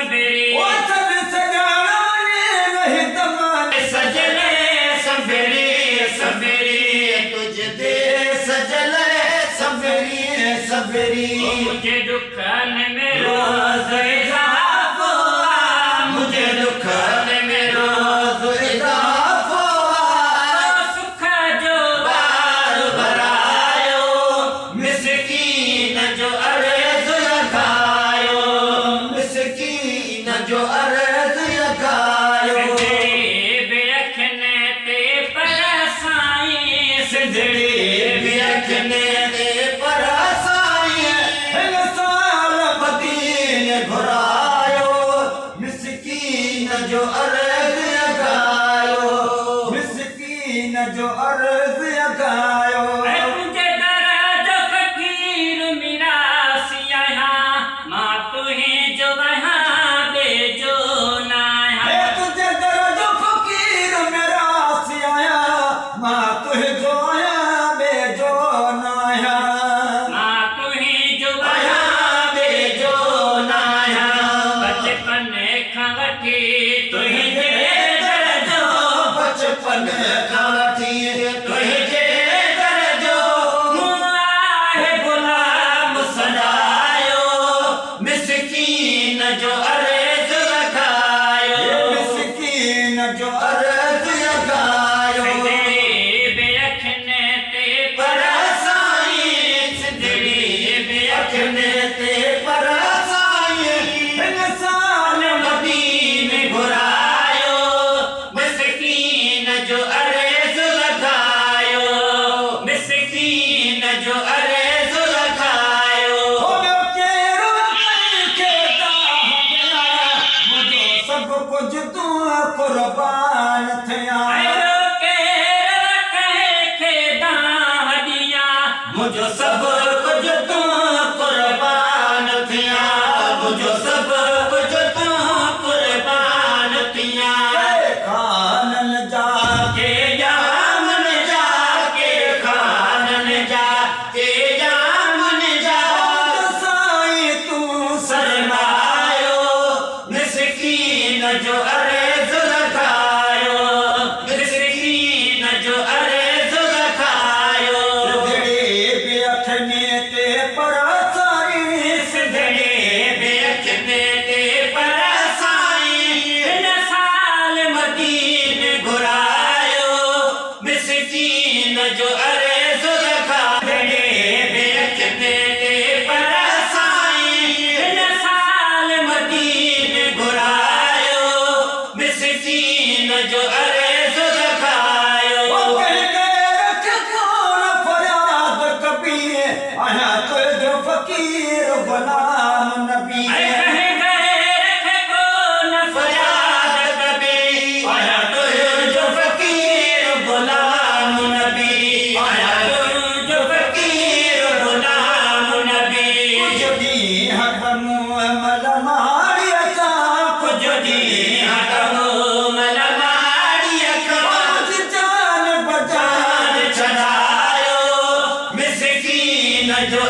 संबेरी ओ सब सजाना नहीं तमाने सजले संबेरी संबेरी तुझ दे सजले संबेरी संबेरी मुझे दुखन में रोज इजाफ हुआ मुझे दुखन में रोज इजाफ हुआ सुख जो बार भरायो मिस्कीन जो अर्ज लगायो मिस्कीन जो अर्ज लगायो बेअखने ते परसाई सिंधड़ी बेअखने ते परसाई हिन साल मदीने घुरायो मिस्कीन जो अर्ज लगायो मिस्कीन जो अर्ज लगायो तुझे दर्द फकीर मेरा सिया माँ तुही जो वहाँ बेजो ना है तुझे दर्द फकीर मेरा सियाया माँ तुझे जो आया बेजो नाया माँ तुही जो आया वहाँ बेजो नाया बचपन खवटी तुझे दर्दो बचपन खाती तुझे दर्दो मुआहे गुलाम सदायो मिस्कीन जो अर्ज लगायो मिस्कीन जो अर्ज लगायो बेअखने ते परसाई सिंधड़ी बेअखने ते परसाई हिन साल मदीने घुरायो मिस्कीन जो अर्ज लगायो मिस्कीन जो अर्ज लगायो हो केरो के दाहया मुझे सब कुछ तू कुर्बान थया मुझो सब कुछ तू कुर्बान थिया मुझो सब कुछ तू कुर्बान थिया खानन जाके यामन जाके खानन जाके यामन जा साईं तू शरमायो मिस्कीन जो अर्ज लगायो मिस्कीन जो अर्ज लगायो बेअखने ते परसाई सिंधड़ी बेअखने ते परसाई हिन साल मदीने घुरायो मिस्कीन जो अर्ज लगायो बेअखने ते परसाई हिन साल मदीने घुरायो मिस्कीन जो अर्ज लगायो फरियाद कभी आया तुझो फकीर गुलाम नबी फरियाद कभी आया तुझो फकीर गुलाम नबी आया तुझो फकीर गुलाम नबी कुछ दी हकमु अमल मारिया का कुछ दी हकमु अमल मारिया का जान बजान चढ़ायो मिस्कीन जो